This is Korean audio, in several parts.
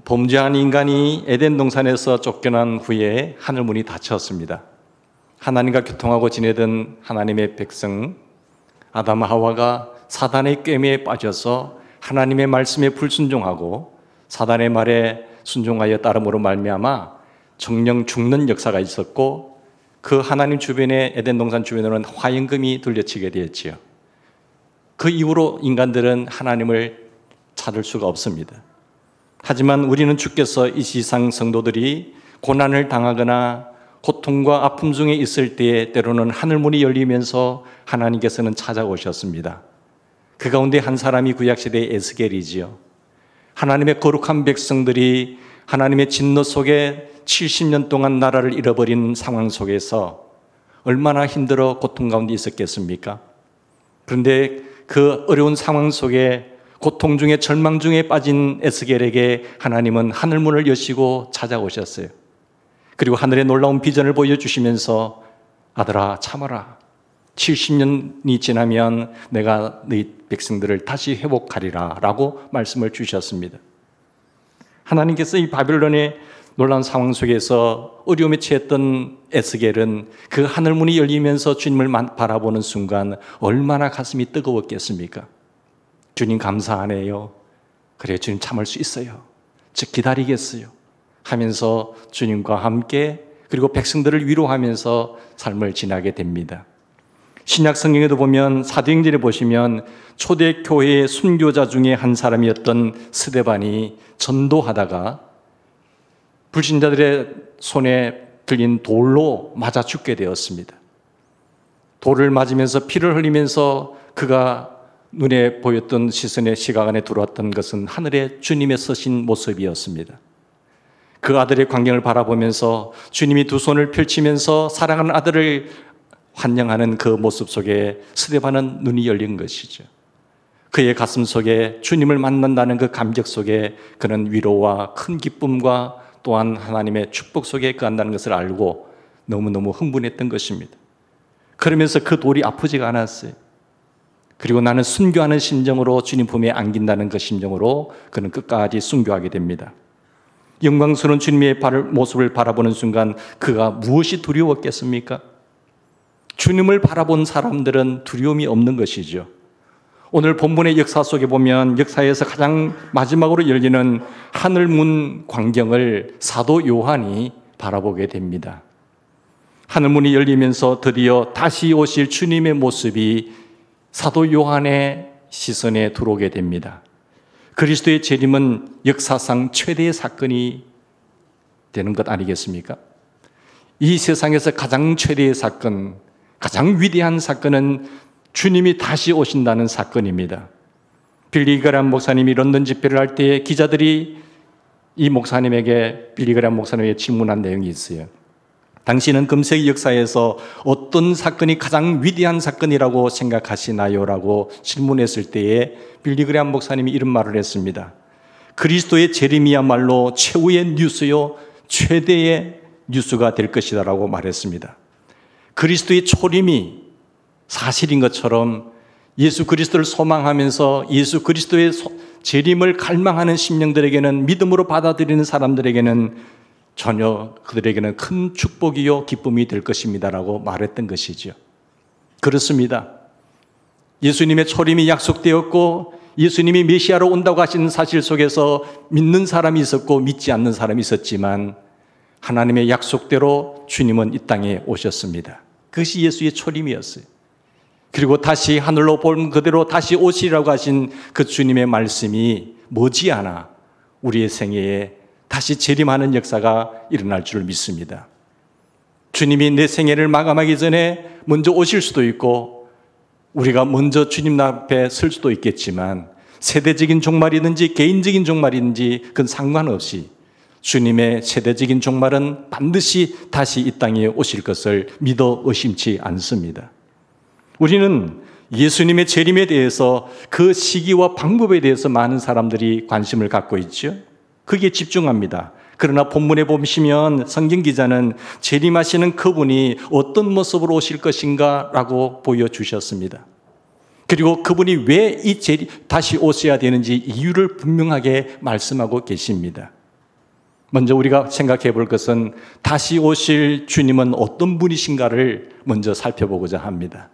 범죄한 인간이 에덴 동산에서 쫓겨난 후에 하늘 문이 닫혔습니다. 하나님과 교통하고 지내던 하나님의 백성 아담 하와가 사단의 꾀미에 빠져서 하나님의 말씀에 불순종하고 사단의 말에 순종하여 따름으로 말미암아 정령 죽는 역사가 있었고, 그 하나님 주변에, 에덴 동산 주변으로는 화염금이 둘러치게 되었지요. 그 이후로 인간들은 하나님을 찾을 수가 없습니다. 하지만 우리는 주께서 이 세상 성도들이 고난을 당하거나 고통과 아픔 중에 있을 때에 때로는 하늘문이 열리면서 하나님께서는 찾아오셨습니다. 그 가운데 한 사람이 구약시대의 에스겔이지요. 하나님의 거룩한 백성들이 하나님의 진노 속에 70년 동안 나라를 잃어버린 상황 속에서 얼마나 힘들어 고통 가운데 있었겠습니까? 그런데 그 어려운 상황 속에 고통 중에 절망 중에 빠진 에스겔에게 하나님은 하늘문을 여시고 찾아오셨어요. 그리고 하늘의 놀라운 비전을 보여주시면서 아들아 참아라, 70년이 지나면 내가 너희 백성들을 다시 회복하리라 라고 말씀을 주셨습니다. 하나님께서 이 바벨론의 놀라운 상황 속에서 어려움에 처했던 에스겔은 그 하늘문이 열리면서 주님을 바라보는 순간 얼마나 가슴이 뜨거웠겠습니까? 주님 감사하네요. 그래, 주님 참을 수 있어요. 즉 기다리겠어요 하면서 주님과 함께 그리고 백성들을 위로하면서 삶을 지나게 됩니다. 신약 성경에도 보면 사도행전에 보시면 초대 교회의 순교자 중에 한 사람이었던 스데반이 전도하다가 불신자들의 손에 들린 돌로 맞아 죽게 되었습니다. 돌을 맞으면서 피를 흘리면서 그가 눈에 보였던 시선의 시각 안에 들어왔던 것은 하늘에 주님의 서신 모습이었습니다. 그 아들의 광경을 바라보면서 주님이 두 손을 펼치면서 사랑하는 아들을 환영하는 그 모습 속에 스데반은 눈이 열린 것이죠. 그의 가슴 속에 주님을 만난다는 그 감격 속에 그는 위로와 큰 기쁨과 또한 하나님의 축복 속에 거한다는 것을 알고 너무너무 흥분했던 것입니다. 그러면서 그 돌이 아프지가 않았어요. 그리고 나는 순교하는 심정으로 주님 품에 안긴다는 그 심정으로 그는 끝까지 순교하게 됩니다. 영광스러운 주님의 모습을 바라보는 순간 그가 무엇이 두려웠겠습니까? 주님을 바라본 사람들은 두려움이 없는 것이죠. 오늘 본문의 역사 속에 보면 역사에서 가장 마지막으로 열리는 하늘문 광경을 사도 요한이 바라보게 됩니다. 하늘문이 열리면서 드디어 다시 오실 주님의 모습이 사도 요한의 시선에 들어오게 됩니다. 그리스도의 재림은 역사상 최대의 사건이 되는 것 아니겠습니까? 이 세상에서 가장 최대의 사건, 가장 위대한 사건은 주님이 다시 오신다는 사건입니다. 빌리 그레이엄 목사님이 런던 집회를 할 때 기자들이 이 목사님에게, 빌리 그레이엄 목사님에게 질문한 내용이 있어요. 당신은 금세기 역사에서 어떤 사건이 가장 위대한 사건이라고 생각하시나요? 라고 질문했을 때에 빌리 그레이엄 목사님이 이런 말을 했습니다. 그리스도의 재림이야말로 최후의 뉴스요, 최대의 뉴스가 될 것이다 라고 말했습니다. 그리스도의 초림이 사실인 것처럼 예수 그리스도를 소망하면서 예수 그리스도의 재림을 갈망하는 심령들에게는, 믿음으로 받아들이는 사람들에게는 전혀 그들에게는 큰 축복이요 기쁨이 될 것입니다라고 말했던 것이죠. 그렇습니다. 예수님의 초림이 약속되었고 예수님이 메시아로 온다고 하시는 사실 속에서 믿는 사람이 있었고 믿지 않는 사람이 있었지만 하나님의 약속대로 주님은 이 땅에 오셨습니다. 그것이 예수의 초림이었어요. 그리고 다시 하늘로 본 그대로 다시 오시라고 하신 그 주님의 말씀이 머지않아 우리의 생애에 다시 재림하는 역사가 일어날 줄 믿습니다. 주님이 내 생애를 마감하기 전에 먼저 오실 수도 있고 우리가 먼저 주님 앞에 설 수도 있겠지만 세대적인 종말이든지 개인적인 종말이든지 그건 상관없이 주님의 세대적인 종말은 반드시 다시 이 땅에 오실 것을 믿어 의심치 않습니다. 우리는 예수님의 재림에 대해서 그 시기와 방법에 대해서 많은 사람들이 관심을 갖고 있죠. 거기에 집중합니다. 그러나 본문에 보시면 성경 기자는 재림하시는 그분이 어떤 모습으로 오실 것인가 라고 보여주셨습니다. 그리고 그분이 왜 다시 오셔야 되는지 이유를 분명하게 말씀하고 계십니다. 먼저 우리가 생각해 볼 것은 다시 오실 주님은 어떤 분이신가를 먼저 살펴보고자 합니다.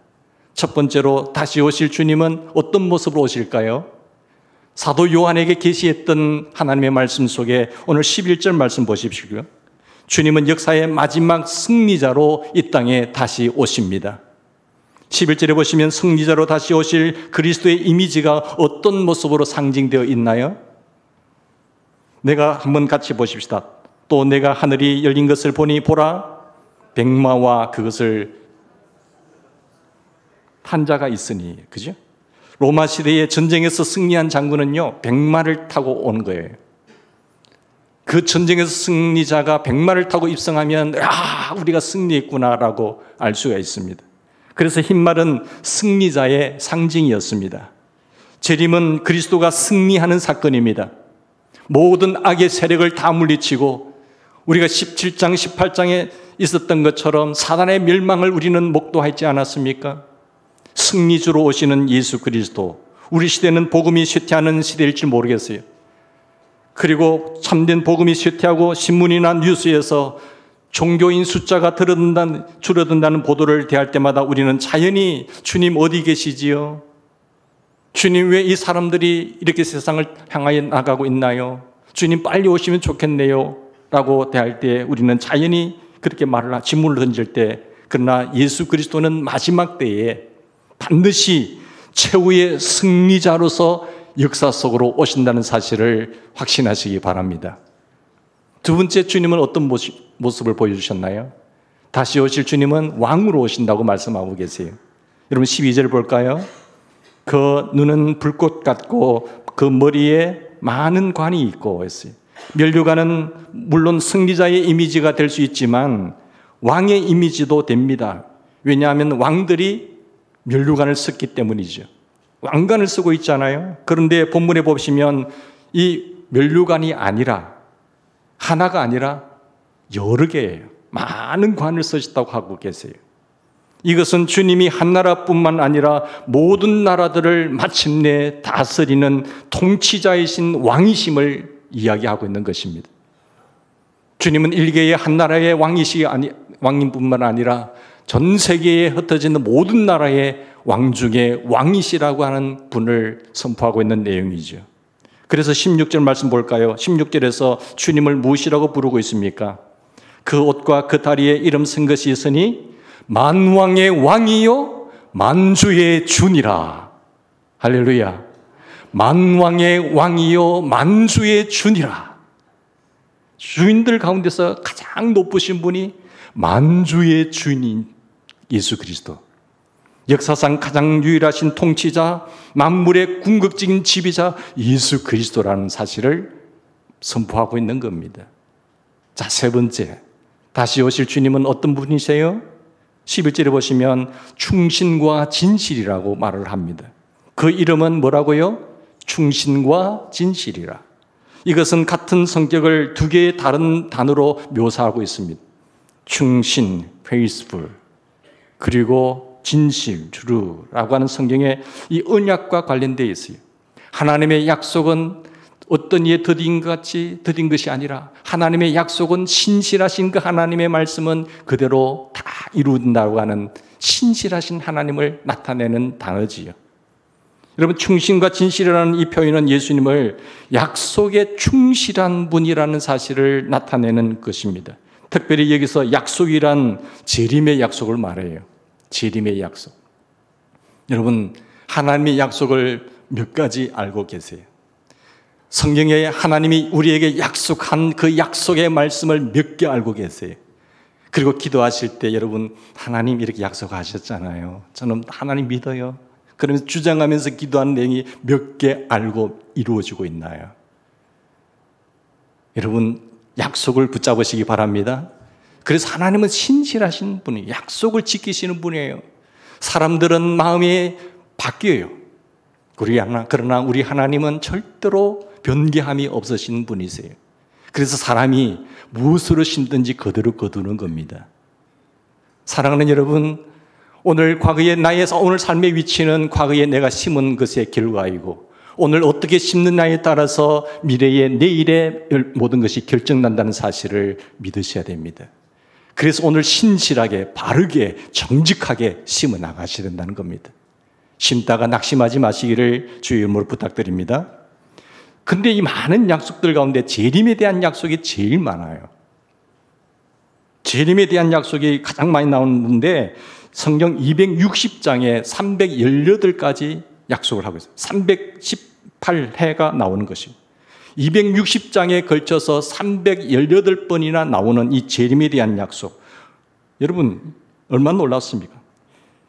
첫 번째로 다시 오실 주님은 어떤 모습으로 오실까요? 사도 요한에게 계시했던 하나님의 말씀 속에 오늘 11절 말씀 보십시오. 주님은 역사의 마지막 승리자로 이 땅에 다시 오십니다. 11절에 보시면 승리자로 다시 오실 그리스도의 이미지가 어떤 모습으로 상징되어 있나요? 내가 한번 같이 보십시다. 또 내가 하늘이 열린 것을 보니 보라 백마와 그것을 탄 자가 있으니, 그죠? 로마 시대의 전쟁에서 승리한 장군은요, 백마를 타고 온 거예요. 그 전쟁에서 승리자가 백마를 타고 입성하면 우리가 승리했구나라고 알 수가 있습니다. 그래서 흰말은 승리자의 상징이었습니다. 재림은 그리스도가 승리하는 사건입니다. 모든 악의 세력을 다 물리치고 우리가 17장, 18장에 있었던 것처럼 사단의 멸망을 우리는 목도하지 않았습니까? 승리주로 오시는 예수 그리스도, 우리 시대는 복음이 쇠퇴하는 시대일지 모르겠어요. 그리고 참된 복음이 쇠퇴하고 신문이나 뉴스에서 종교인 숫자가 줄어든다는 보도를 대할 때마다 우리는 자연히 주님 어디 계시지요? 주님 왜 이 사람들이 이렇게 세상을 향하여 나가고 있나요? 주님 빨리 오시면 좋겠네요 라고 대할 때 우리는 자연히 그렇게 질문을 던질 때, 그러나 예수 그리스도는 마지막 때에 반드시 최후의 승리자로서 역사 속으로 오신다는 사실을 확신하시기 바랍니다. 두 번째, 주님은 어떤 모습을 보여주셨나요? 다시 오실 주님은 왕으로 오신다고 말씀하고 계세요. 여러분 12절 볼까요? 그 눈은 불꽃 같고 그 머리에 많은 관이 있고 했어요. 면류관은 물론 승리자의 이미지가 될 수 있지만 왕의 이미지도 됩니다. 왜냐하면 왕들이 면류관을 썼기 때문이죠. 왕관을 쓰고 있잖아요. 그런데 본문에 보시면 이 면류관이 아니라 하나가 아니라 여러 개예요. 많은 관을 쓰셨다고 하고 계세요. 이것은 주님이 한 나라뿐만 아니라 모든 나라들을 마침내 다스리는 통치자이신 왕이심을 이야기하고 있는 것입니다. 주님은 일개의 한 나라의 왕인뿐만 아니라 전 세계에 흩어진 모든 나라의 왕 중에 왕이시라고 하는 분을 선포하고 있는 내용이죠. 그래서 16절 말씀 볼까요? 16절에서 주님을 무엇이라고 부르고 있습니까? 그 옷과 그 다리에 이름 쓴 것이 있으니 만왕의 왕이요 만주의 주니라. 할렐루야. 만왕의 왕이요 만주의 주니라. 주인들 가운데서 가장 높으신 분이 만주의 주인인 예수 그리스도, 역사상 가장 유일하신 통치자, 만물의 궁극적인 지배자 예수 그리스도라는 사실을 선포하고 있는 겁니다. 자, 세 번째, 다시 오실 주님은 어떤 분이세요? 11절에 보시면 충신과 진실이라고 말을 합니다. 그 이름은 뭐라고요? 충신과 진실이라. 이것은 같은 성격을 두 개의 다른 단어로 묘사하고 있습니다. 충신, faithful, 그리고 진실, true라고 하는 성경에 이 언약과 관련되어 있어요. 하나님의 약속은 어떤 이에 더딘 것이 아니라 하나님의 약속은 신실하신 그 하나님의 말씀은 그대로 다 이룬다고 하는 신실하신 하나님을 나타내는 단어지요. 여러분, 충신과 진실이라는 이 표현은 예수님을 약속에 충실한 분이라는 사실을 나타내는 것입니다. 특별히 여기서 약속이란 재림의 약속을 말해요. 재림의 약속. 여러분, 하나님의 약속을 몇 가지 알고 계세요? 성경에 하나님이 우리에게 약속한 그 약속의 말씀을 몇 개 알고 계세요? 그리고 기도하실 때 여러분, 하나님 이렇게 약속하셨잖아요. 저는 하나님 믿어요. 그러면서 주장하면서 기도하는 내용이 몇 개 알고 이루어지고 있나요? 여러분, 약속을 붙잡으시기 바랍니다. 그래서 하나님은 신실하신 분이에요. 약속을 지키시는 분이에요. 사람들은 마음이 바뀌어요. 그러나 우리 하나님은 절대로 변개함이 없으신 분이세요. 그래서 사람이 무엇으로 심든지 그대로 거두는 겁니다. 사랑하는 여러분, 오늘 오늘 삶의 위치는 과거에 내가 심은 것의 결과이고 오늘 어떻게 심느냐에 따라서 미래의 내일의 모든 것이 결정난다는 사실을 믿으셔야 됩니다. 그래서 오늘 신실하게 바르게 정직하게 심어 나가셔야 된다는 겁니다. 심다가 낙심하지 마시기를 주의 이름으로 부탁드립니다. 근데 이 많은 약속들 가운데 재림에 대한 약속이 제일 많아요. 재림에 대한 약속이 가장 많이 나오는데 성경 260장에 318가지 약속을 하고 있어요. 318회가 나오는 것입니다. 260장에 걸쳐서 318번이나 나오는 이 재림에 대한 약속. 여러분 얼마나 놀랐습니까?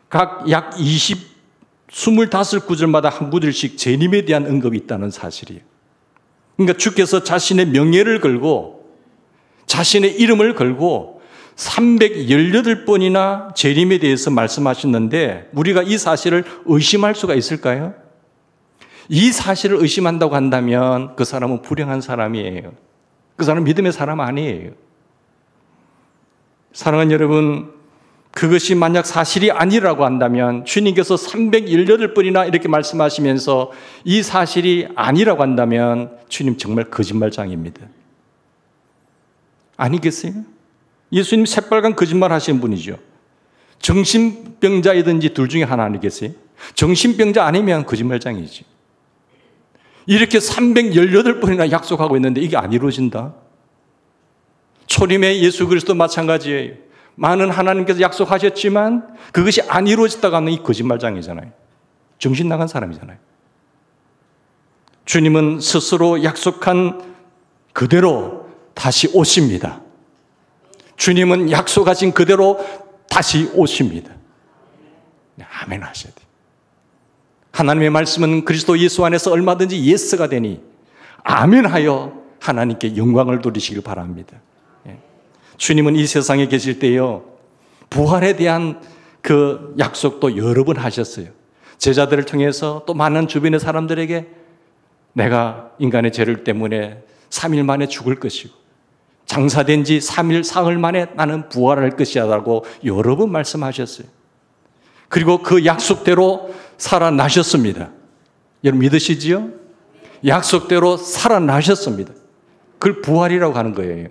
각 약 25구절마다 한 구절씩 재림에 대한 언급이 있다는 사실이에요. 그러니까 주께서 자신의 명예를 걸고 자신의 이름을 걸고 318번이나 재림에 대해서 말씀하셨는데 우리가 이 사실을 의심할 수가 있을까요? 이 사실을 의심한다고 한다면 그 사람은 불행한 사람이에요. 그 사람은 믿음의 사람 아니에요. 사랑하는 여러분, 그것이 만약 사실이 아니라고 한다면 주님께서 318번이나 이렇게 말씀하시면서 이 사실이 아니라고 한다면 주님 정말 거짓말장입니다. 아니겠어요? 예수님 새빨간 거짓말 하시는 분이죠. 정신병자이든지 둘 중에 하나 아니겠어요? 정신병자 아니면 거짓말장이지. 이렇게 318번이나 약속하고 있는데 이게 안 이루어진다? 초림의 예수 그리스도 마찬가지예요. 많은 하나님께서 약속하셨지만 그것이 안 이루어졌다고 하는 이 거짓말장이잖아요. 정신 나간 사람이잖아요. 주님은 스스로 약속한 그대로 다시 오십니다. 주님은 약속하신 그대로 다시 오십니다. 아멘 하셔야 돼요. 하나님의 말씀은 그리스도 예수 안에서 얼마든지 예스가 되니 아멘하여 하나님께 영광을 돌리시길 바랍니다. 주님은 이 세상에 계실 때요, 부활에 대한 그 약속도 여러 번 하셨어요. 제자들을 통해서 또 많은 주변의 사람들에게 내가 인간의 죄를 때문에 3일 만에 죽을 것이고 장사된 지 3일, 사흘 만에 나는 부활할 것이야 라고 여러 번 말씀하셨어요. 그리고 그 약속대로 살아나셨습니다. 여러분 믿으시지요? 약속대로 살아나셨습니다. 그걸 부활이라고 하는 거예요.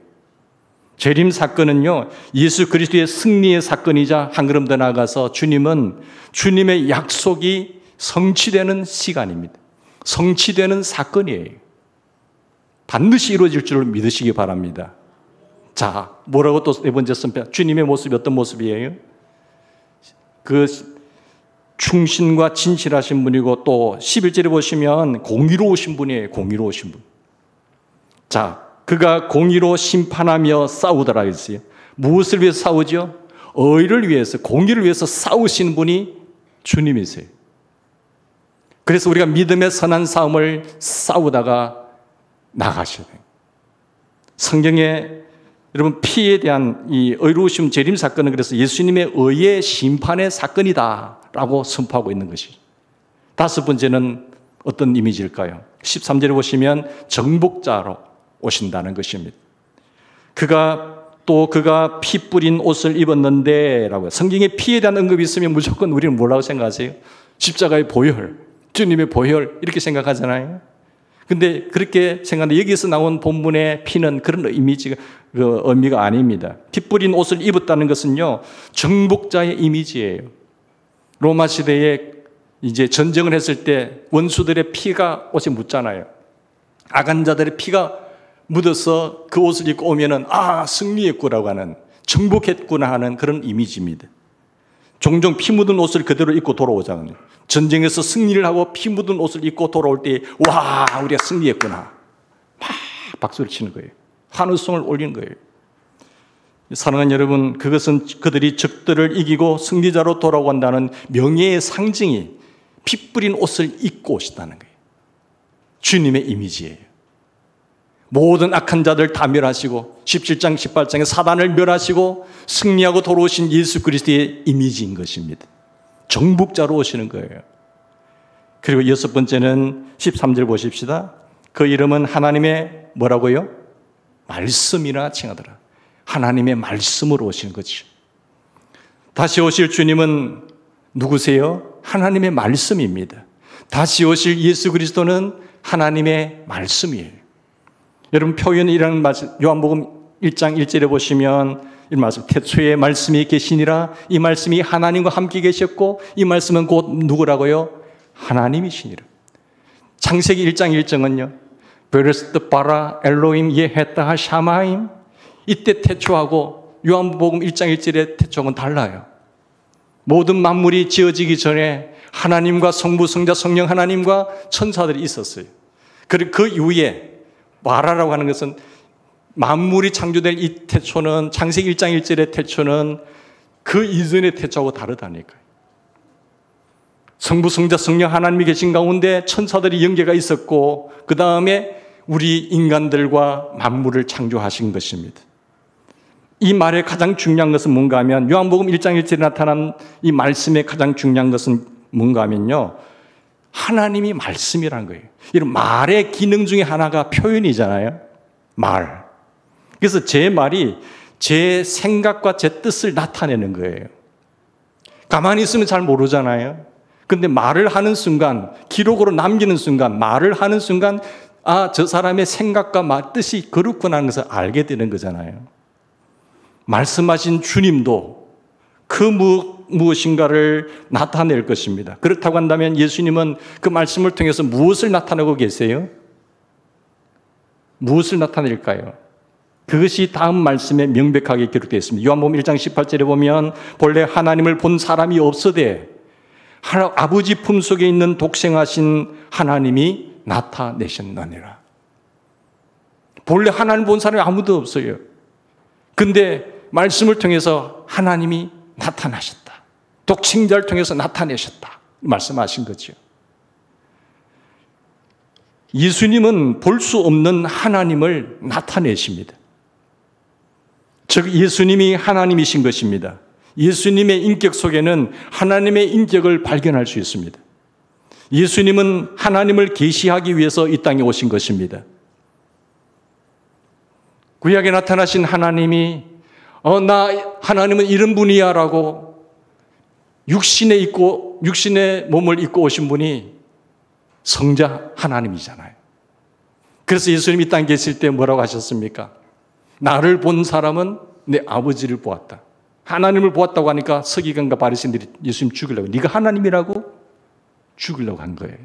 재림 사건은요, 예수 그리스도의 승리의 사건이자 한 걸음 더 나아가서 주님은 주님의 약속이 성취되는 시간입니다. 성취되는 사건이에요. 반드시 이루어질 줄 믿으시기 바랍니다. 자, 뭐라고 또 네 번째 선표? 주님의 모습이 어떤 모습이에요? 그 충신과 진실하신 분이고 또 11절에 보시면 공의로우신 분이에요. 공의로우신 분. 자, 그가 공의로 심판하며 싸우더라 했어요. 무엇을 위해서 싸우죠? 의를 위해서, 공의를 위해서 싸우시는 분이 주님이세요. 그래서 우리가 믿음의 선한 싸움을 싸우다가 나가셔야 돼요. 성경에 여러분 피에 대한 이 의로우심 재림 사건은 그래서 예수님의 의의 심판의 사건이다라고 선포하고 있는 것이죠. 다섯 번째는 어떤 이미지일까요? 13절에 보시면 정복자로 오신다는 것입니다. 그가 피 뿌린 옷을 입었는데 라고요. 성경에 피에 대한 언급이 있으면 무조건 우리는 뭐라고 생각하세요? 십자가의 보혈, 주님의 보혈 이렇게 생각하잖아요. 근데 그렇게 생각하는데 여기서 나온 본문의 피는 그런 의미가 아닙니다. 피 뿌린 옷을 입었다는 것은요, 정복자의 이미지예요. 로마 시대에 이제 전쟁을 했을 때 원수들의 피가 옷에 묻잖아요. 악한 자들의 피가 묻어서 그 옷을 입고 오면은 승리했구라고 하는, 정복했구나 하는 그런 이미지입니다. 종종 피 묻은 옷을 그대로 입고 돌아오잖아요. 전쟁에서 승리를 하고 피 묻은 옷을 입고 돌아올 때 와, 우리가 승리했구나 막 박수를 치는 거예요. 환호성을 올리는 거예요. 사랑하는 여러분, 그것은 그들이 적들을 이기고 승리자로 돌아온다는 명예의 상징이 피 뿌린 옷을 입고 오시다는 거예요. 주님의 이미지예요. 모든 악한 자들 다 멸하시고 17장 18장에 사단을 멸하시고 승리하고 돌아오신 예수 그리스도의 이미지인 것입니다. 정복자로 오시는 거예요. 그리고 여섯 번째는 13절 보십시다. 그 이름은 하나님의 뭐라고요? 말씀이라 칭하더라. 하나님의 말씀으로 오시는 거죠. 다시 오실 주님은 누구세요? 하나님의 말씀입니다. 다시 오실 예수 그리스도는 하나님의 말씀이에요. 여러분 표현이라는 말씀, 요한복음 1장 1절에 보시면 이 말씀, 태초에 말씀이 계시니라. 이 말씀이 하나님과 함께 계셨고 이 말씀은 곧 누구라고요? 하나님이시니라. 창세기 1장 1절은요. 베르스트 바라 엘로임 예헤타 샤마임. 이때 태초하고 요한복음 1장 1절의 태초는 달라요. 모든 만물이 지어지기 전에 하나님과 성부, 성자, 성령 하나님과 천사들이 있었어요. 그리고 그 이후에 바라라고 하는 것은 만물이 창조될 이 태초는 창세기 1장 1절의 태초는 그 이전의 태초하고 다르다니까요. 성부, 성자, 성령 하나님이 계신 가운데 천사들이 연계가 있었고 그 다음에 우리 인간들과 만물을 창조하신 것입니다. 이 말의 가장 중요한 것은 뭔가 하면 요한복음 1장 1절에 나타난 이 말씀의 가장 중요한 것은 뭔가 하면요. 하나님이 말씀이라는 거예요. 이런 말의 기능 중에 하나가 표현이잖아요. 말. 그래서 제 말이 제 생각과 제 뜻을 나타내는 거예요. 가만히 있으면 잘 모르잖아요. 근데 말을 하는 순간, 기록으로 남기는 순간, 말을 하는 순간 아, 저 사람의 생각과 뜻이 그렇구나 하는 것을 알게 되는 거잖아요. 말씀하신 주님도 그 무엇인가를 나타낼 것입니다. 그렇다고 한다면 예수님은 그 말씀을 통해서 무엇을 나타내고 계세요? 무엇을 나타낼까요? 그것이 다음 말씀에 명백하게 기록되어 있습니다. 요한복음 1장 18절에 보면 본래 하나님을 본 사람이 없으되 아버지 품속에 있는 독생하신 하나님이 나타내셨느니라. 본래 하나님 본 사람이 아무도 없어요. 근데 말씀을 통해서 하나님이 나타나셨다. 독생자를 통해서 나타내셨다. 말씀하신 거죠. 예수님은 볼 수 없는 하나님을 나타내십니다. 즉 예수님이 하나님이신 것입니다. 예수님의 인격 속에는 하나님의 인격을 발견할 수 있습니다. 예수님은 하나님을 계시하기 위해서 이 땅에 오신 것입니다. 구약에 나타나신 하나님이 하나님은 이런 분이야 라고 육신의 몸을 입고 오신 분이 성자 하나님이잖아요. 그래서 예수님이 이 땅에 계실 때 뭐라고 하셨습니까? 나를 본 사람은 내 아버지를 보았다. 하나님을 보았다고 하니까 서기관과 바리새인들이 예수님 죽이려고, 네가 하나님이라고 죽이려고 한 거예요.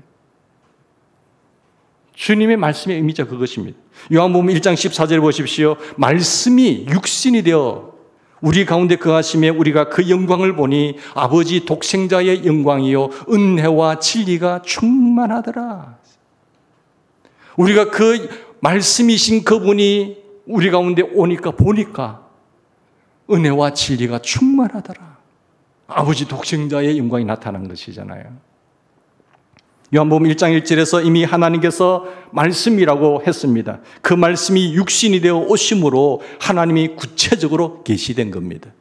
주님의 말씀의 의미가 그것입니다. 요한복음 1장 14절에 보십시오. 말씀이 육신이 되어 우리 가운데 거하심에 우리가 그 영광을 보니 아버지 독생자의 영광이요 은혜와 진리가 충만하더라. 우리가 그 말씀이신 그분이 우리 가운데 보니까 은혜와 진리가 충만하더라. 아버지 독생자의 영광이 나타난 것이잖아요. 요한복음 1장 1절에서 이미 하나님께서 말씀이라고 했습니다. 그 말씀이 육신이 되어 오심으로 하나님이 구체적으로 계시된 겁니다.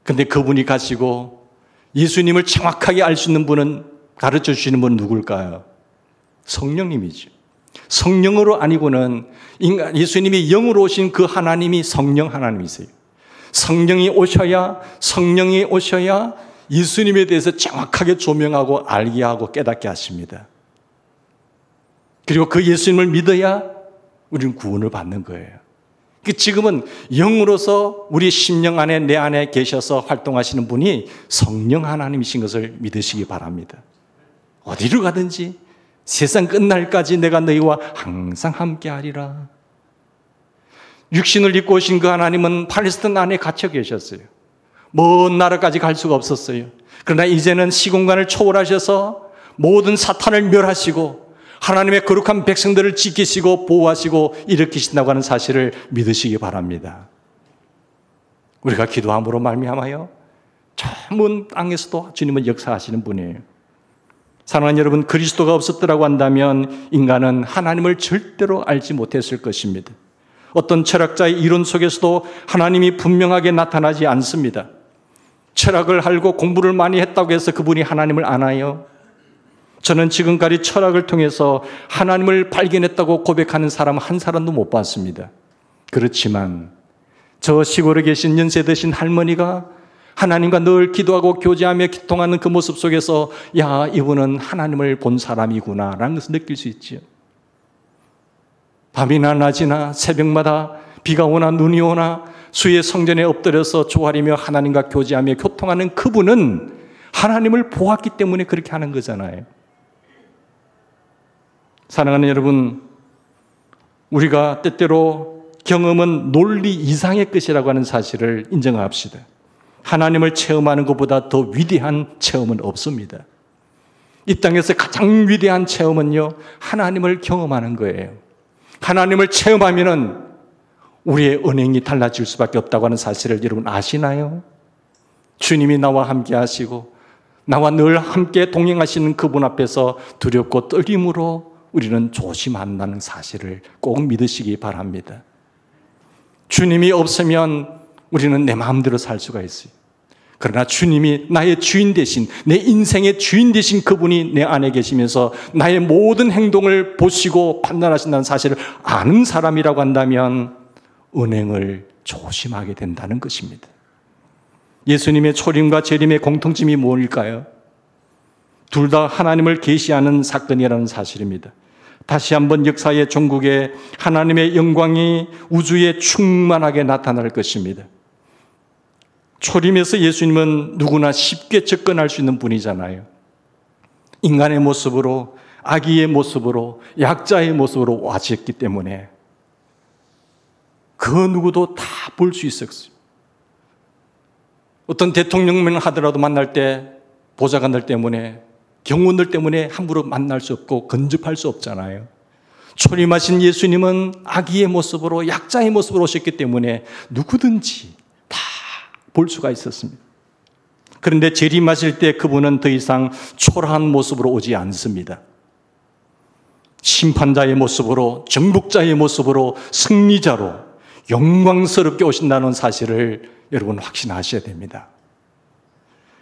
그런데 그분이 가시고 예수님을 정확하게 알 수 있는 분은, 가르쳐 주시는 분은 누굴까요? 성령님이죠. 성령으로 아니고는 예수님이 영으로 오신 그 하나님이 성령 하나님이세요. 성령이 오셔야 예수님에 대해서 정확하게 조명하고 알게 하고 깨닫게 하십니다. 그리고 그 예수님을 믿어야 우리는 구원을 받는 거예요. 지금은 영으로서 우리 심령 안에 내 안에 계셔서 활동하시는 분이 성령 하나님이신 것을 믿으시기 바랍니다. 어디로 가든지 세상 끝날까지 내가 너희와 항상 함께하리라. 육신을 입고 오신 그 하나님은 팔레스타인 안에 갇혀 계셨어요. 먼 나라까지 갈 수가 없었어요. 그러나 이제는 시공간을 초월하셔서 모든 사탄을 멸하시고 하나님의 거룩한 백성들을 지키시고 보호하시고 일으키신다고 하는 사실을 믿으시기 바랍니다. 우리가 기도함으로 말미암아요 저 먼 땅에서도 주님은 역사하시는 분이에요. 사랑하는 여러분, 그리스도가 없었더라고 한다면 인간은 하나님을 절대로 알지 못했을 것입니다. 어떤 철학자의 이론 속에서도 하나님이 분명하게 나타나지 않습니다. 철학을 알고 공부를 많이 했다고 해서 그분이 하나님을 아나요? 저는 지금까지 철학을 통해서 하나님을 발견했다고 고백하는 사람 한 사람도 못 봤습니다. 그렇지만 저 시골에 계신 연세 드신 할머니가 하나님과 늘 기도하고 교제하며 기통하는 그 모습 속에서 야, 이분은 하나님을 본 사람이구나 라는 것을 느낄 수 있지요. 밤이나 낮이나 새벽마다 비가 오나 눈이 오나 주의 성전에 엎드려서 조아리며 하나님과 교제하며 교통하는 그분은 하나님을 보았기 때문에 그렇게 하는 거잖아요. 사랑하는 여러분, 우리가 때때로 경험은 논리 이상의 것이라고 하는 사실을 인정합시다. 하나님을 체험하는 것보다 더 위대한 체험은 없습니다. 이 땅에서 가장 위대한 체험은요, 하나님을 경험하는 거예요. 하나님을 체험하면은 우리의 언행이 달라질 수밖에 없다고 하는 사실을 여러분 아시나요? 주님이 나와 함께 하시고 나와 늘 함께 동행하시는 그분 앞에서 두렵고 떨림으로 우리는 조심한다는 사실을 꼭 믿으시기 바랍니다. 주님이 없으면 우리는 내 마음대로 살 수가 있어요. 그러나 주님이 나의 주인 되신, 내 인생의 주인 되신 그분이 내 안에 계시면서 나의 모든 행동을 보시고 판단하신다는 사실을 아는 사람이라고 한다면 은행을 조심하게 된다는 것입니다. 예수님의 초림과 재림의 공통점이 뭘까요? 둘 다 하나님을 계시하는 사건이라는 사실입니다. 다시 한번 역사의 종국에 하나님의 영광이 우주에 충만하게 나타날 것입니다. 초림에서 예수님은 누구나 쉽게 접근할 수 있는 분이잖아요. 인간의 모습으로, 아기의 모습으로, 약자의 모습으로 와주셨기 때문에 그 누구도 다 볼 수 있었어요. 어떤 대통령만 하더라도 만날 때 보좌관들 때문에, 경호원들 때문에 함부로 만날 수 없고 근접할 수 없잖아요. 초림하신 예수님은 아기의 모습으로, 약자의 모습으로 오셨기 때문에 누구든지 다 볼 수가 있었습니다. 그런데 재림하실 때 그분은 더 이상 초라한 모습으로 오지 않습니다. 심판자의 모습으로, 정복자의 모습으로, 승리자로 영광스럽게 오신다는 사실을 여러분 확신하셔야 됩니다.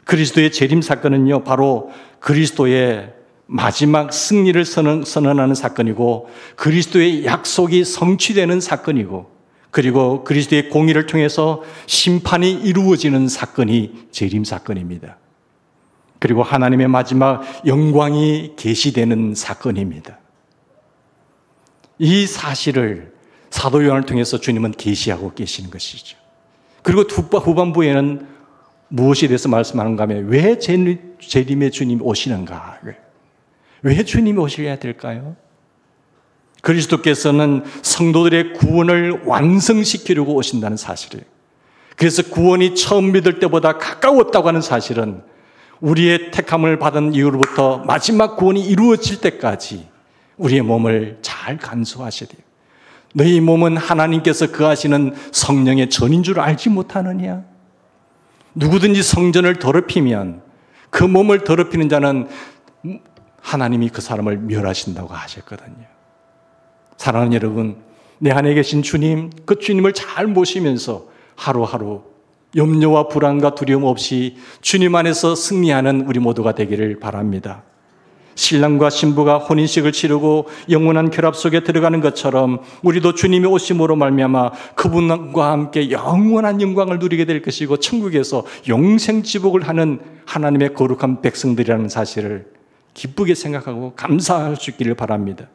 그리스도의 재림 사건은요, 바로 그리스도의 마지막 승리를 선언하는 사건이고, 그리스도의 약속이 성취되는 사건이고, 그리고 그리스도의 공의를 통해서 심판이 이루어지는 사건이 재림 사건입니다. 그리고 하나님의 마지막 영광이 계시되는 사건입니다. 이 사실을 사도 요한을 통해서 주님은 계시하고 계시는 것이죠. 그리고 후반부에는 무엇에 대해서 말씀하는가 하면 왜 재림의 주님이 오시는가? 왜 주님이 오셔야 될까요? 그리스도께서는 성도들의 구원을 완성시키려고 오신다는 사실이에요. 그래서 구원이 처음 믿을 때보다 가까웠다고 하는 사실은 우리의 택함을 받은 이후로부터 마지막 구원이 이루어질 때까지 우리의 몸을 잘 간수하셔야 돼요. 너희 몸은 하나님께서 거하시는 성령의 전인 줄 알지 못하느냐? 누구든지 성전을 더럽히면 그 몸을 더럽히는 자는 하나님이 그 사람을 멸하신다고 하셨거든요. 사랑하는 여러분, 내 안에 계신 주님, 그 주님을 잘 모시면서 하루하루 염려와 불안과 두려움 없이 주님 안에서 승리하는 우리 모두가 되기를 바랍니다. 신랑과 신부가 혼인식을 치르고 영원한 결합 속에 들어가는 것처럼 우리도 주님이 오심으로 말미암아 그분과 함께 영원한 영광을 누리게 될 것이고 천국에서 영생 지복을 하는 하나님의 거룩한 백성들이라는 사실을 기쁘게 생각하고 감사할 수 있기를 바랍니다.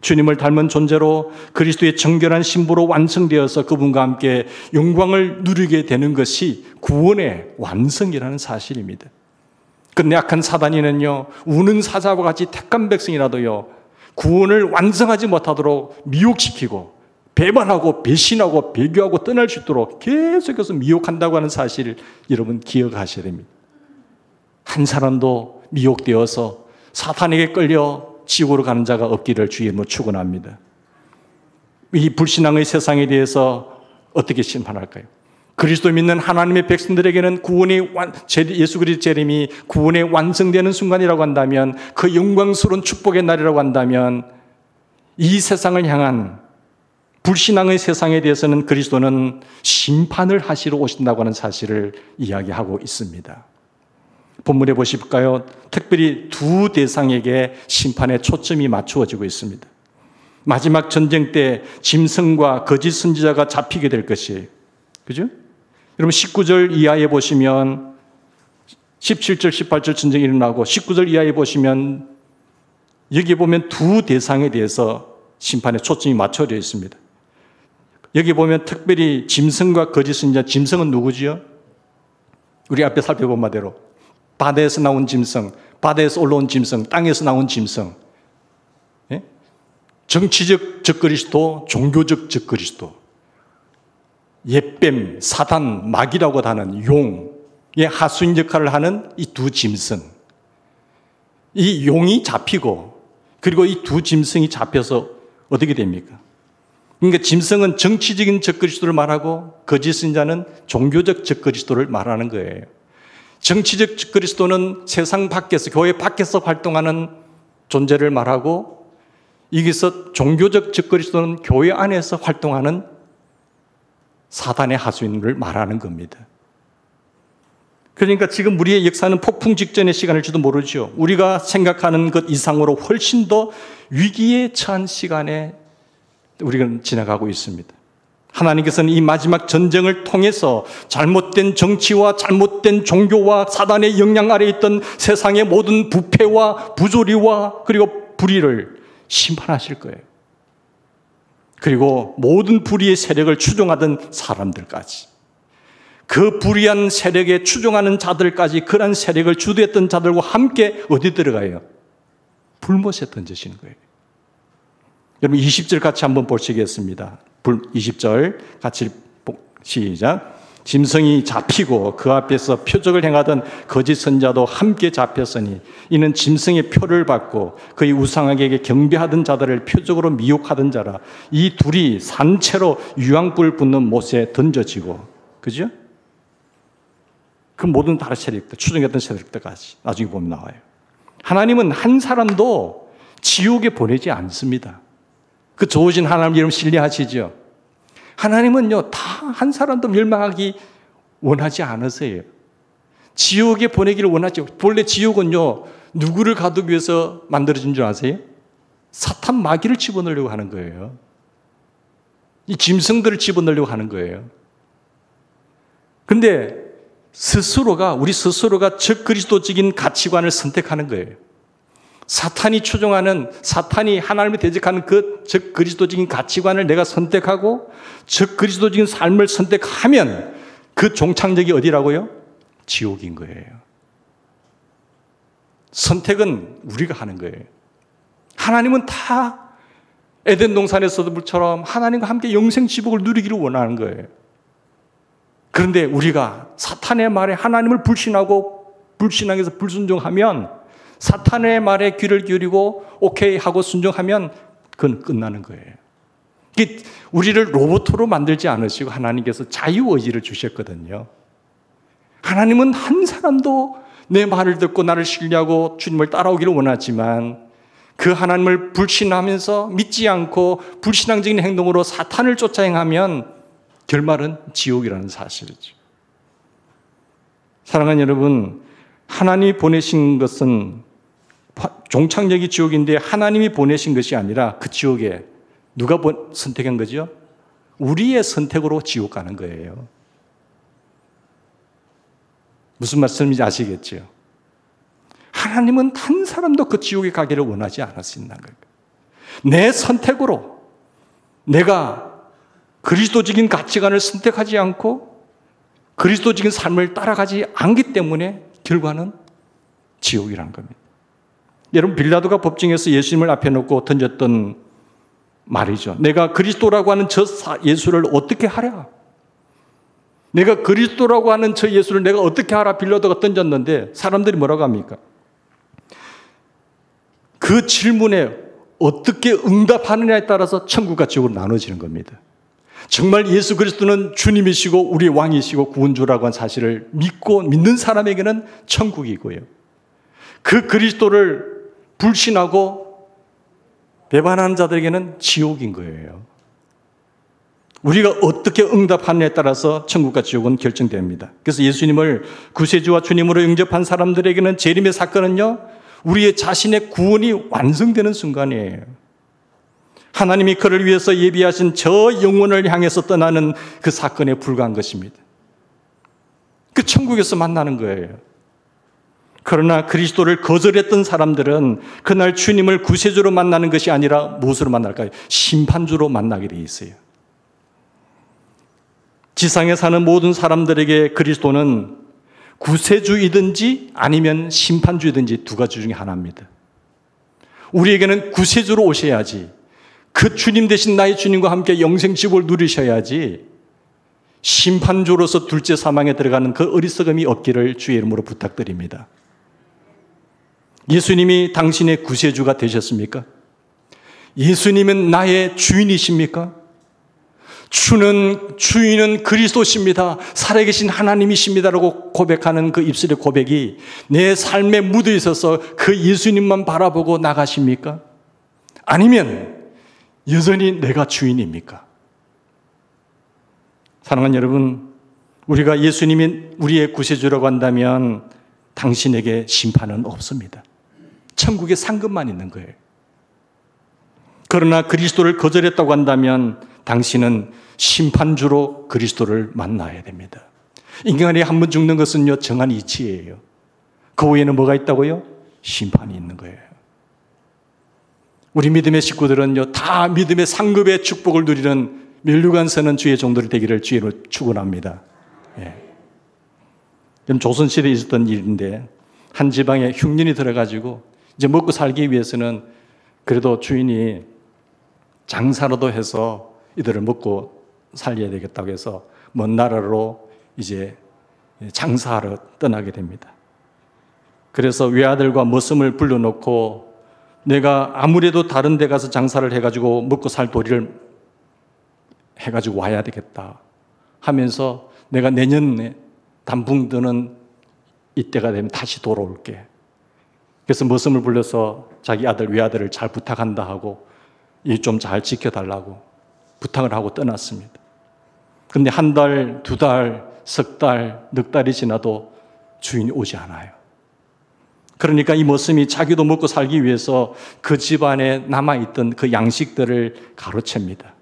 주님을 닮은 존재로 그리스도의 정결한 신부로 완성되어서 그분과 함께 영광을 누리게 되는 것이 구원의 완성이라는 사실입니다. 그런데 악한 사단이는요, 우는 사자와 같이 택한 백성이라도요, 구원을 완성하지 못하도록 미혹시키고 배반하고 배신하고 배교하고 떠날 수 있도록 계속해서 미혹한다고 하는 사실을 여러분 기억하셔야 됩니다. 한 사람도 미혹되어서 사탄에게 끌려 지옥으로 가는 자가 없기를 주의 이름으로 축원합니다. 이 불신앙의 세상에 대해서 어떻게 심판할까요? 그리스도 믿는 하나님의 백성들에게는 예수 그리스도의 재림이 구원의 완성되는 순간이라고 한다면, 그 영광스러운 축복의 날이라고 한다면, 이 세상을 향한 불신앙의 세상에 대해서는 그리스도는 심판을 하시러 오신다고 하는 사실을 이야기하고 있습니다. 본문에 보실까요? 특별히 두 대상에게 심판의 초점이 맞추어지고 있습니다. 마지막 전쟁 때 짐승과 거짓 선지자가 잡히게 될 것이에요. 그죠? 여러분 19절 이하에 보시면 17절, 18절 전쟁이 일어나고 19절 이하에 보시면 여기 보면 두 대상에 대해서 심판에 초점이 맞춰져 있습니다. 여기 보면 특별히 짐승과 거짓 선지자, 짐승은 누구지요? 우리 앞에 살펴본 바대로 바다에서 나온 짐승, 바다에서 올라온 짐승, 땅에서 나온 짐승, 예? 정치적 적그리스도, 종교적 적그리스도, 옛뱀, 사단, 마귀라고 하는 용의 하수인 역할을 하는 이 두 짐승, 이 용이 잡히고 그리고 이 두 짐승이 잡혀서 어떻게 됩니까? 그러니까 짐승은 정치적인 적그리스도를 말하고 거짓 선지자는 종교적 적그리스도를 말하는 거예요. 정치적 적그리스도는 세상 밖에서, 교회 밖에서 활동하는 존재를 말하고, 여기서 종교적 적그리스도는 교회 안에서 활동하는 사단의 하수인을 말하는 겁니다. 그러니까 지금 우리의 역사는 폭풍 직전의 시간일지도 모르죠. 우리가 생각하는 것 이상으로 훨씬 더 위기에 처한 시간에 우리가 지나가고 있습니다. 하나님께서는 이 마지막 전쟁을 통해서 잘못된 정치와 잘못된 종교와 사단의 영향 아래에 있던 세상의 모든 부패와 부조리와 그리고 불의를 심판하실 거예요. 그리고 모든 불의의 세력을 추종하던 사람들까지, 그 불의한 세력에 추종하는 자들까지, 그런 세력을 주도했던 자들과 함께 어디 들어가요? 불못에 던지시는 거예요. 여러분 20절 같이 한번 보시겠습니다. 20절 같이 시작. 짐승이 잡히고 그 앞에서 표적을 행하던 거짓 선자도 함께 잡혔으니 이는 짐승의 표를 받고 그의 우상에게 경배하던 자들을 표적으로 미혹하던 자라. 이 둘이 산채로 유황불 붙는 못에 던져지고, 그죠? 그 모든 다른 세력들, 추종했던 세력들까지 나중에 보면 나와요. 하나님은 한 사람도 지옥에 보내지 않습니다. 그 좋으신 하나님 이름 신뢰하시죠? 하나님은요, 다 한 사람도 멸망하기 원하지 않으세요. 지옥에 보내기를 원하죠. 본래 지옥은요, 누구를 가두기 위해서 만들어진 줄 아세요? 사탄 마귀를 집어넣으려고 하는 거예요. 이 짐승들을 집어넣으려고 하는 거예요. 근데 우리 스스로가 적그리스도적인 가치관을 선택하는 거예요. 사탄이 추종하는, 사탄이 하나님을 대적하는 그 적그리스도적인 가치관을 내가 선택하고 적그리스도적인 삶을 선택하면 그 종착역이 어디라고요? 지옥인 거예요. 선택은 우리가 하는 거예요. 하나님은 다 에덴 동산에서도 물처럼 하나님과 함께 영생 지복을 누리기를 원하는 거예요. 그런데 우리가 사탄의 말에 하나님을 불신하고 불신앙에서 불순종하면, 사탄의 말에 귀를 기울이고 오케이 하고 순종하면 그건 끝나는 거예요. 우리를 로봇으로 만들지 않으시고 하나님께서 자유의지를 주셨거든요. 하나님은 한 사람도 내 말을 듣고 나를 신뢰하고 주님을 따라오기를 원하지만, 그 하나님을 불신하면서 믿지 않고 불신앙적인 행동으로 사탄을 쫓아 행하면 결말은 지옥이라는 사실이죠. 사랑하는 여러분, 하나님이 보내신 것은 종착역이 지옥인데 하나님이 보내신 것이 아니라 그 지옥에 누가 선택한 거죠? 우리의 선택으로 지옥 가는 거예요. 무슨 말씀인지 아시겠죠? 하나님은 한 사람도 그 지옥에 가기를 원하지 않으신다는 거예요. 내 선택으로 내가 그리스도적인 가치관을 선택하지 않고 그리스도적인 삶을 따라가지 않기 때문에 결과는 지옥이라는 겁니다. 여러분, 빌라도가 법정에서 예수님을 앞에 놓고 던졌던 말이죠. 내가 그리스도라고 하는 저 예수를 어떻게 하랴? 내가 그리스도라고 하는 저 예수를 내가 어떻게 하라? 빌라도가 던졌는데 사람들이 뭐라고 합니까? 그 질문에 어떻게 응답하느냐에 따라서 천국과 지옥으로 나눠지는 겁니다. 정말 예수 그리스도는 주님이시고 우리의 왕이시고 구원주라고 하는 사실을 믿는 사람에게는 천국이고요. 그 그리스도를 불신하고 배반하는 자들에게는 지옥인 거예요. 우리가 어떻게 응답하느냐에 따라서 천국과 지옥은 결정됩니다. 그래서 예수님을 구세주와 주님으로 영접한 사람들에게는 재림의 사건은요, 우리의 자신의 구원이 완성되는 순간이에요. 하나님이 그를 위해서 예비하신 저 영혼을 향해서 떠나는 그 사건에 불과한 것입니다. 그 천국에서 만나는 거예요. 그러나 그리스도를 거절했던 사람들은 그날 주님을 구세주로 만나는 것이 아니라 무엇으로 만날까요? 심판주로 만나게 돼 있어요. 지상에 사는 모든 사람들에게 그리스도는 구세주이든지 아니면 심판주이든지 두 가지 중에 하나입니다. 우리에게는 구세주로 오셔야지, 그 주님 대신 나의 주님과 함께 영생 지옥을 누리셔야지, 심판주로서 둘째 사망에 들어가는 그 어리석음이 없기를 주의 이름으로 부탁드립니다. 예수님이 당신의 구세주가 되셨습니까? 예수님은 나의 주인이십니까? 주인은 그리스도십니다. 살아계신 하나님이십니다라고 고백하는 그 입술의 고백이 내 삶에 묻어 있어서 그 예수님만 바라보고 나가십니까? 아니면 여전히 내가 주인입니까? 사랑하는 여러분, 우리가 예수님이 우리의 구세주라고 한다면 당신에게 심판은 없습니다. 천국에 상급만 있는 거예요. 그러나 그리스도를 거절했다고 한다면 당신은 심판주로 그리스도를 만나야 됩니다. 인간이 한 번 죽는 것은요, 정한 이치예요. 그 후에는 뭐가 있다고요? 심판이 있는 거예요. 우리 믿음의 식구들은요, 다 믿음의 상급의 축복을 누리는 멸류관서는 주의 종들이 되기를 주의로 축원합니다. 예. 조선시대에 있었던 일인데 한 지방에 흉년이 들어가지고 이제 먹고 살기 위해서는 그래도 주인이 장사라도 해서 이들을 먹고 살려야 되겠다고 해서 먼 나라로 이제 장사하러 떠나게 됩니다. 그래서 외아들과 머슴을 불러놓고 내가 아무래도 다른 데 가서 장사를 해가지고 먹고 살 도리를 해가지고 와야 되겠다 하면서 내가 내년에 단풍 드는 이때가 되면 다시 돌아올게. 그래서 머슴을 불러서 자기 아들 외아들을 잘 부탁한다 하고 이 좀 잘 지켜달라고 부탁을 하고 떠났습니다. 그런데 한 달, 두 달, 석 달, 넉 달이 지나도 주인이 오지 않아요. 그러니까 이 머슴이 자기도 먹고 살기 위해서 그 집안에 남아있던 그 양식들을 가로챕니다.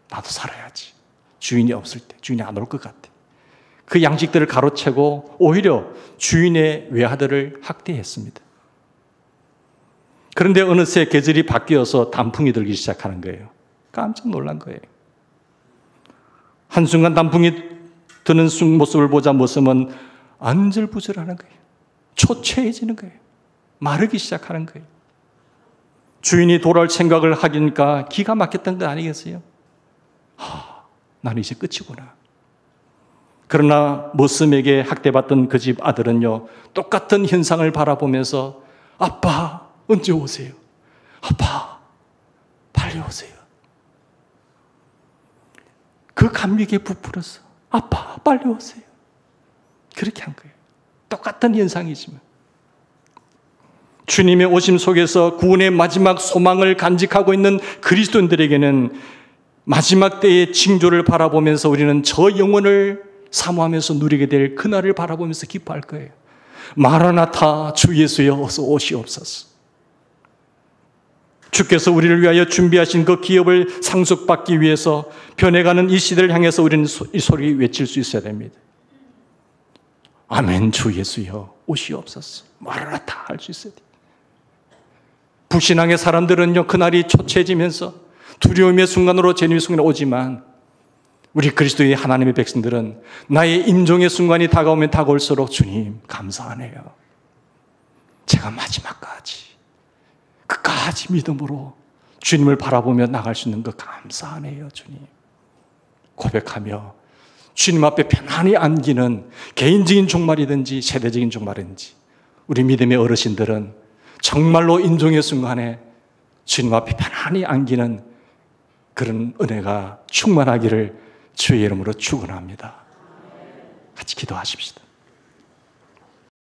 나도 살아야지. 주인이 없을 때, 주인이 안 올 것 같아. 그 양식들을 가로채고 오히려 주인의 외아들을 학대했습니다. 그런데 어느새 계절이 바뀌어서 단풍이 들기 시작하는 거예요. 깜짝 놀란 거예요. 한순간 단풍이 드는 모습을 보자 머슴은 안절부절하는 거예요. 초췌해지는 거예요. 마르기 시작하는 거예요. 주인이 돌아올 생각을 하니까 기가 막혔던 거 아니겠어요? 나는 이제 끝이구나. 그러나 머슴에게 학대받던 그 집 아들은요, 똑같은 현상을 바라보면서 아빠 언제 오세요? 아빠 빨리 오세요. 그 감격에 부풀어서 아빠 빨리 오세요. 그렇게 한 거예요. 똑같은 현상이지만 주님의 오심 속에서 구원의 마지막 소망을 간직하고 있는 그리스도인들에게는 마지막 때의 징조를 바라보면서 우리는 저 영혼을 사모하면서 누리게 될 그날을 바라보면서 기뻐할 거예요. 마라나타 주 예수여 어서 오시옵소서. 주께서 우리를 위하여 준비하신 그 기업을 상속받기 위해서 변해가는 이 시대를 향해서 우리는 이 소리 외칠 수 있어야 됩니다. 아멘 주 예수여 오시옵소서. 마라나타 할 수 있어야 돼요. 불신앙의 사람들은요, 그날이 초췌해지면서 두려움의 순간으로 재림의 순간이 오지만 우리 그리스도의 하나님의 백성들은 나의 임종의 순간이 다가오면 다가올수록 주님 감사하네요. 제가 마지막까지 끝까지 믿음으로 주님을 바라보며 나갈 수 있는 거 감사하네요 주님. 고백하며 주님 앞에 편안히 안기는 개인적인 종말이든지 세대적인 종말이든지 우리 믿음의 어르신들은 정말로 인종의 순간에 주님 앞에 편안히 안기는 그런 은혜가 충만하기를 주의 이름으로 축원합니다. 같이 기도하십시다.